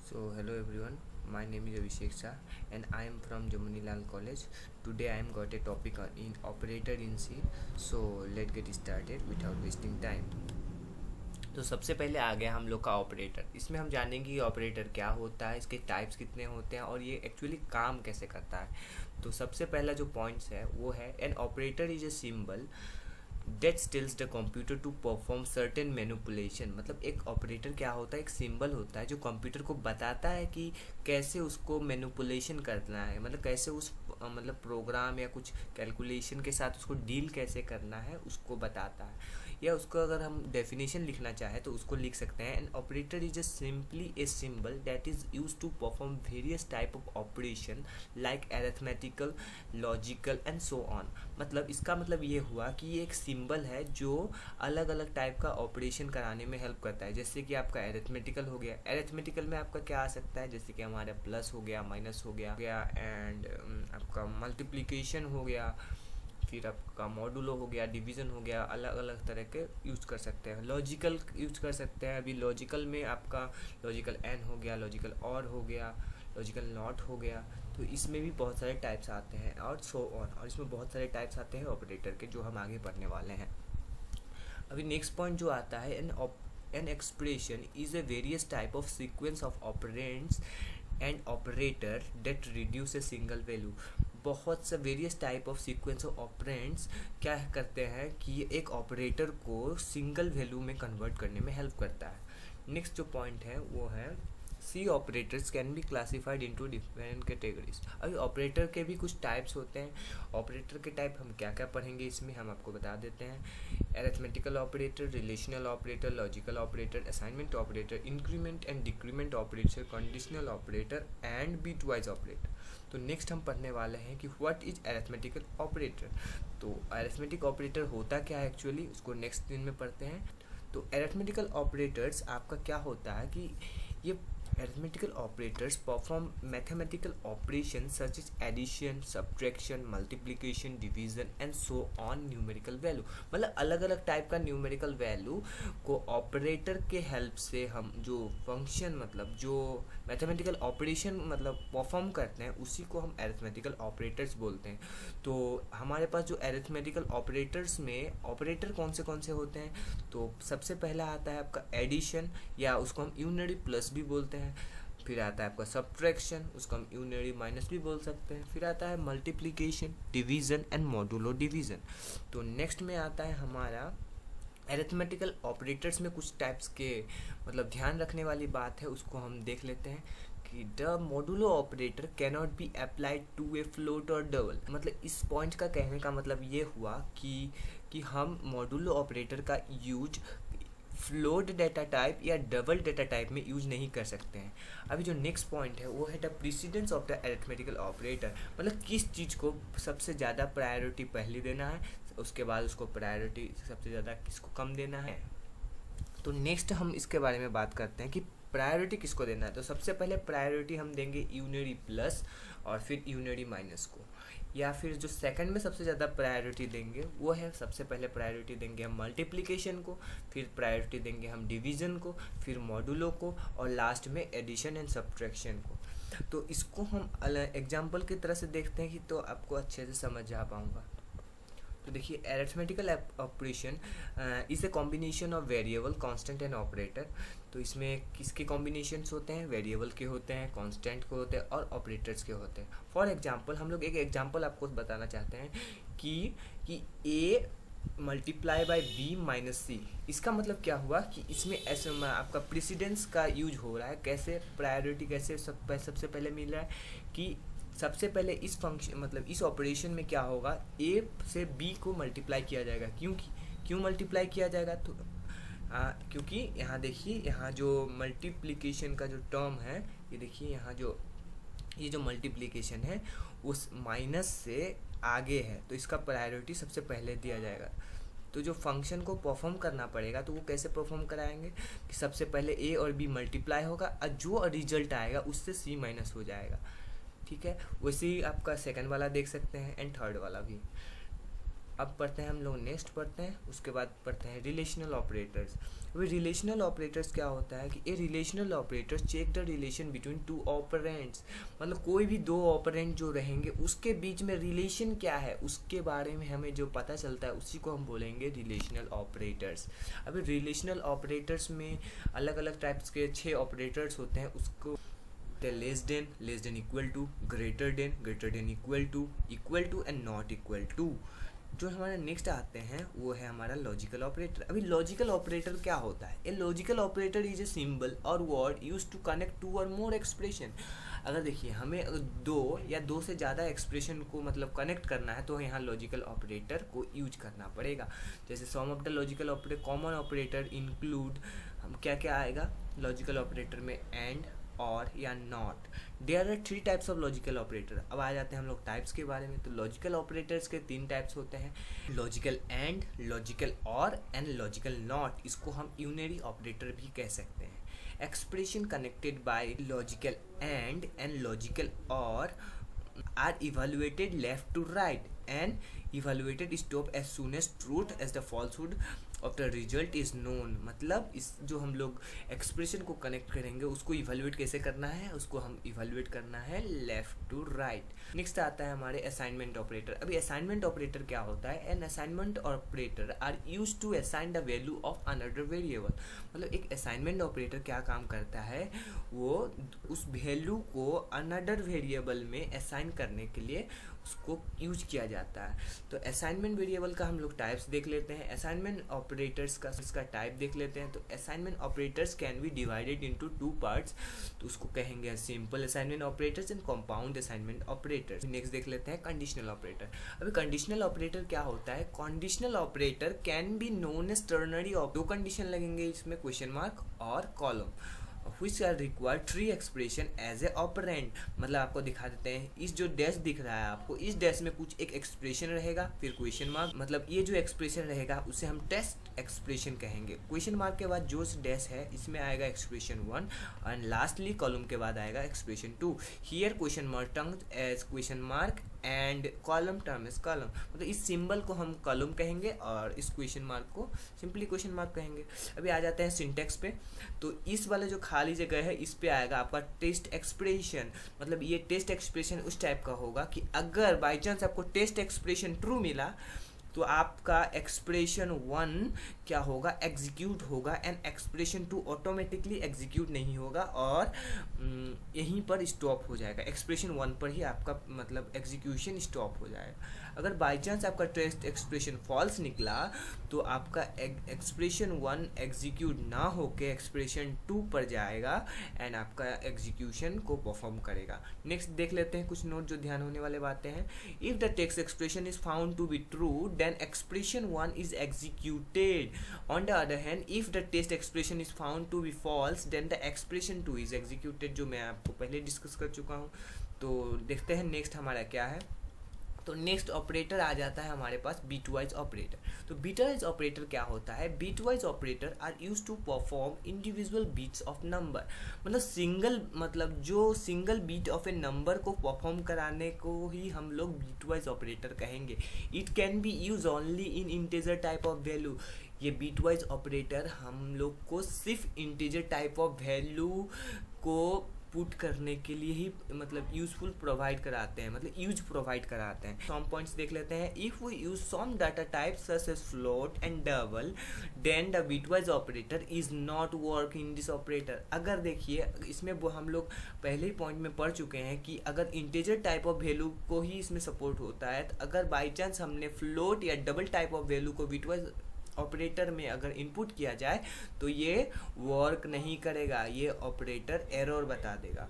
So hello everyone, my name is Abhishek Shah and I am from Jamunilal College. Today I am got a topic in operator in C. So let's get started without wasting time. तो सबसे पहले आ गया हम लोग का operator. इसमें हम जानेंगे कि ऑपरेटर क्या होता है, इसके टाइप्स कितने होते हैं और ये एक्चुअली काम कैसे करता है। तो सबसे पहला जो पॉइंट्स है वो है an operator is a symbol that tells the computer to perform certain manipulation. मतलब एक ऑपरेटर क्या होता है, एक सिंबल होता है जो कंप्यूटर को बताता है कि कैसे उसको मैनिपुलेशन करना है, मतलब कैसे उस मतलब प्रोग्राम या कुछ कैलकुलेशन के साथ उसको डील कैसे करना है उसको बताता है। या उसको अगर हम डेफिनेशन लिखना चाहें तो उसको लिख सकते हैं an operator is just simply a symbol that is use to perform various type of operation like arithmetical, logical and so on. मतलब इसका मतलब ये हुआ कि ये एक सिंबल है जो अलग अलग टाइप का ऑपरेशन कराने में हेल्प करता है। जैसे कि आपका अरिथमेटिकल हो गया, अरिथमेटिकल में आपका क्या आ सकता है, जैसे कि हमारा प्लस हो गया, माइनस हो गया एंड आपका मल्टीप्लिकेशन हो गया, फिर आपका मॉडुलो हो गया, डिवीज़न हो गया, अलग अलग तरह के यूज कर सकते हैं। लॉजिकल यूज कर सकते हैं, अभी लॉजिकल में आपका लॉजिकल एन हो गया, लॉजिकल और हो गया, लॉजिकल नॉट हो गया। तो इसमें भी बहुत सारे टाइप्स आते हैं और सो ऑन, और इसमें बहुत सारे टाइप्स आते हैं ऑपरेटर के जो हम आगे पढ़ने वाले हैं। अभी नेक्स्ट पॉइंट जो आता है an expression is a various type of sequence of operands and operator that reduce a single value. बहुत से various type of sequence of operands क्या करते हैं कि ये एक ऑपरेटर को सिंगल वैल्यू में कन्वर्ट करने में हेल्प करता है। नेक्स्ट जो पॉइंट है वो है C operators can be classified into different categories. अभी ऑपरेटर के भी कुछ टाइप्स होते हैं। ऑपरेटर के टाइप हम क्या क्या पढ़ेंगे इसमें हम आपको बता देते हैं। Arithmetical operator, relational operator, logical operator, assignment operator, increment and decrement operator, conditional operator and bitwise operator. तो नेक्स्ट हम पढ़ने वाले हैं कि व्हाट इज अरिथमेटिकल ऑपरेटर। तो अरिथमेटिक ऑपरेटर होता क्या है एक्चुअली, उसको नेक्स्ट दिन में पढ़ते हैं। तो अरिथमेटिकल ऑपरेटर्स आपका क्या होता है कि ये arithmetical operators perform mathematical operations such as addition, subtraction, multiplication, division and so on numerical value। मतलब अलग अलग टाइप का न्यूमेरिकल वैल्यू को ऑपरेटर के हेल्प से हम जो फंक्शन मतलब जो मैथमेटिकल ऑपरेशन मतलब परफॉर्म करते हैं उसी को हम अरिथमेटिकल ऑपरेटर्स बोलते हैं। तो हमारे पास जो अरिथमेटिकल ऑपरेटर्स में ऑपरेटर कौन से होते हैं, तो सबसे पहला आता है आपका एडिशन या उसको हम यूनरी प्लस भी बोलते हैं। फिर आता है आपका सब्ट्रैक्शन, उसको हम यूनरी माइनस भी बोल सकते हैं। फिर आता है multiplication, division and modulo division. तो नेक्स्ट में आता है हमारा अरिथमेटिकल ऑपरेटर्स में कुछ टाइप्स के मतलब ध्यान रखने वाली बात है, उसको हम देख लेते हैं कि the modulo operator cannot be applied to a float और डबल। मतलब इस पॉइंट का कहने का मतलब ये हुआ कि हम मॉडुलो ऑपरेटर का यूज फ्लोट डेटा टाइप या डबल डेटा टाइप में यूज नहीं कर सकते हैं। अभी जो नेक्स्ट पॉइंट है वो है the precedence of the arithmetical operator. मतलब किस चीज़ को सबसे ज़्यादा प्रायोरिटी पहले देना है, उसके बाद उसको प्रायोरिटी सबसे ज़्यादा किसको कम देना है। तो नेक्स्ट हम इसके बारे में बात करते हैं कि प्रायोरिटी किसको देना है। तो सबसे पहले प्रायोरिटी हम देंगे यूनरी प्लस और फिर यूनरी माइनस को। या फिर जो सेकंड में सबसे ज़्यादा प्रायोरिटी देंगे वो है सबसे पहले प्रायोरिटी देंगे हम मल्टीप्लिकेशन को, फिर प्रायोरिटी देंगे हम डिवीज़न को, फिर मॉडुलो को और लास्ट में एडिशन एंड सब्ट्रैक्शन को। तो इसको हम एग्जाम्पल की तरह से देखते हैं कि तो आपको अच्छे से समझ जा पाऊँगा। तो देखिए arithmetical operation is a combination of variable, constant and operator. तो इसमें किसके कॉम्बिनेशंस होते हैं, वेरिएबल के होते हैं, कांस्टेंट के होते हैं और ऑपरेटर्स के होते हैं। फॉर एग्जांपल हम लोग एक एग्जांपल आपको बताना चाहते हैं कि A multiply by B minus सी। इसका मतलब क्या हुआ कि इसमें ऐसे आपका प्रेसिडेंस का यूज हो रहा है। कैसे प्रायोरिटी कैसे सबसे पहले मिल रहा है कि सबसे पहले इस फंक्शन मतलब इस ऑपरेशन में क्या होगा, ए से बी को मल्टीप्लाई किया जाएगा। क्यों मल्टीप्लाई किया जाएगा, तो क्योंकि यहाँ देखिए यहाँ जो मल्टीप्लिकेशन का जो टर्म है, ये देखिए यहाँ जो ये जो मल्टीप्लिकेशन है उस माइनस से आगे है, तो इसका प्रायोरिटी सबसे पहले दिया जाएगा। तो जो फंक्शन को परफॉर्म करना पड़ेगा तो वो कैसे परफॉर्म कराएंगे कि सबसे पहले ए और बी मल्टीप्लाई होगा और जो रिजल्ट आएगा उससे सी माइनस हो जाएगा। ठीक है, वैसे ही आपका सेकंड वाला देख सकते हैं एंड थर्ड वाला भी। अब पढ़ते हैं हम लोग, नेक्स्ट पढ़ते हैं, उसके बाद पढ़ते हैं रिलेशनल ऑपरेटर्स। अभी रिलेशनल ऑपरेटर्स क्या होता है कि a relational operators check the relation between two operands, मतलब कोई भी दो ऑपरेंट जो रहेंगे उसके बीच में रिलेशन क्या है उसके बारे में हमें जो पता चलता है उसी को हम बोलेंगे रिलेशनल ऑपरेटर्स। अभी रिलेशनल ऑपरेटर्स में अलग अलग टाइप्स के 6 ऑपरेटर्स होते हैं, उसको less than equal to, greater than equal to and not equal to. जो हमारे नेक्स्ट आते हैं वो है हमारा लॉजिकल ऑपरेटर। अभी लॉजिकल ऑपरेटर क्या होता है? A logical operator is a symbol or word use to connect two or more expression. अगर देखिए हमें दो या दो से ज़्यादा एक्सप्रेशन को मतलब कनेक्ट करना है तो यहाँ लॉजिकल ऑपरेटर को यूज करना पड़ेगा। जैसे some of the logical operator, common operator include, हम क्या क्या आएगा लॉजिकल ऑपरेटर में? एंड, और या not. There are 3 types of logical operator. अब आ जाते हैं हम लोग टाइप्स के बारे में। तो लॉजिकल ऑपरेटर्स के 3 टाइप्स होते हैं, logical and, logical or and logical not. इसको हम यूनरी ऑपरेटर भी कह सकते हैं। Expression connected by logical and logical or are evaluated left to right and evaluated stop as soon as truth as the falsehood of the result is known. मतलब इस जो हम लोग एक्सप्रेशन को कनेक्ट करेंगे उसको इवेलुएट कैसे करना है, उसको हम इवेलुएट करना है लेफ्ट टू राइट। नेक्स्ट आता है हमारे असाइनमेंट ऑपरेटर। अभी असाइनमेंट ऑपरेटर क्या होता है? An assignment operator are use to assign the value of another variable. मतलब एक असाइनमेंट ऑपरेटर क्या काम करता है, वो उस वैल्यू को अनदर वेरिएबल में असाइन करने के लिए उसको यूज किया जाता है। तो असाइनमेंट वेरिएबल का हम लोग टाइप्स देख लेते हैं, असाइनमेंट ऑपरेटर्स का इसका टाइप देख लेते हैं। तो assignment operators can be divided into 2 parts. तो उसको कहेंगे simple assignment operators and compound assignment operators. Next देख लेते हैं कंडीशनल ऑपरेटर। अभी कंडीशनल ऑपरेटर क्या होता है? Conditional operator can be known as ternary. 2 condition लगेंगे इसमें, क्वेश्चन मार्क और colon, which are required 3 expression as a operand। मतलब आपको दिखा देते हैं, इस जो डैश दिख रहा है आपको, इस डैश में कुछ एक एक्सप्रेशन रहेगा, फिर क्वेश्चन मार्क, मतलब ये जो एक्सप्रेशन रहेगा उसे हम टेस्ट एक्सप्रेशन कहेंगे। क्वेश्चन मार्क के बाद जो डैश है इसमें आएगा एक्सप्रेशन 1 एंड लास्टली कॉलम के बाद आएगा expression 2। Here question mark term as question mark and colon term is colon. मतलब इस सिंबल को हम कॉलम कहेंगे और इस क्वेश्चन मार्क को सिंपली क्वेश्चन मार्क कहेंगे। अभी आ जाते हैं सिंटेक्स पे। तो इस वाले जो खाली जगह है इस पे आएगा आपका टेस्ट एक्सप्रेशन। मतलब ये टेस्ट एक्सप्रेशन उस टाइप का होगा कि अगर बाई चांस आपको टेस्ट एक्सप्रेशन ट्रू मिला तो आपका एक्सप्रेशन 1 क्या होगा? एग्जीक्यूट होगा एंड एक्सप्रेशन 2 ऑटोमेटिकली एग्जीक्यूट नहीं होगा और यहीं पर स्टॉप हो जाएगा। एक्सप्रेशन 1 पर ही आपका मतलब एग्जीक्यूशन स्टॉप हो जाएगा। अगर बाई चांस आपका टेस्ट एक्सप्रेशन फॉल्स निकला तो आपका एक्सप्रेशन 1 एग्जीक्यूट ना होके एक्सप्रेशन 2 पर जाएगा एंड आपका एग्जीक्यूशन को परफॉर्म करेगा। नेक्स्ट देख लेते हैं कुछ नोट जो ध्यान होने वाले बातें हैं। If the test expression is found to be true then expression 1 is executed. On the other hand, if the test expression is found to be false then the expression 2 is executed, जो मैं आपको पहले discuss कर चुका हूँ। तो देखते हैं नेक्स्ट हमारा क्या है। तो नेक्स्ट ऑपरेटर आ जाता है हमारे पास बीटवाइज ऑपरेटर। तो बीटवाइज ऑपरेटर क्या होता है? Bitwise operator are use to perform individual bits of number. मतलब जो single bit of a number को परफॉर्म कराने को ही हम लोग बीटवाइज ऑपरेटर कहेंगे। It can be use only in integer type of value. ये बीटवाइज ऑपरेटर हम लोग को सिर्फ इंटीजर टाइप ऑफ वैल्यू को पुट करने के लिए ही मतलब यूजफुल प्रोवाइड कराते हैं, मतलब यूज प्रोवाइड कराते हैं। सम पॉइंट्स देख लेते हैं। If we use some data types such as float and double then the bitwise operator is not work in this operator. अगर देखिए इसमें वो हम लोग पहले ही पॉइंट में पढ़ चुके हैं कि अगर इंटीजर टाइप ऑफ वैल्यू को ही इसमें सपोर्ट होता है, तो अगर बाई चांस हमने फ्लोट या डबल टाइप ऑफ वैल्यू को बिटवाइज ऑपरेटर में अगर इनपुट किया जाए तो ये वर्क नहीं करेगा, ये ऑपरेटर एरर बता देगा।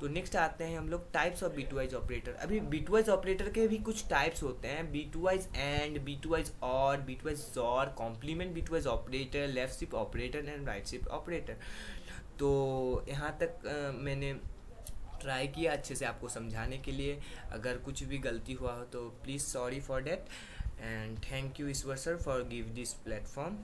तो नेक्स्ट आते हैं हम लोग टाइप्स ऑफ बिटवाइज ऑपरेटर। अभी बिटवाइज ऑपरेटर के भी कुछ टाइप्स होते हैं, bitwise and, bitwise or, bitwise or, complement bitwise operator, left shift operator and right shift operator. तो यहाँ तक मैंने ट्राई किया अच्छे से आपको समझाने के लिए। अगर कुछ भी गलती हुआ हो तो please sorry for that and thank you Ishwar sir for give this platform.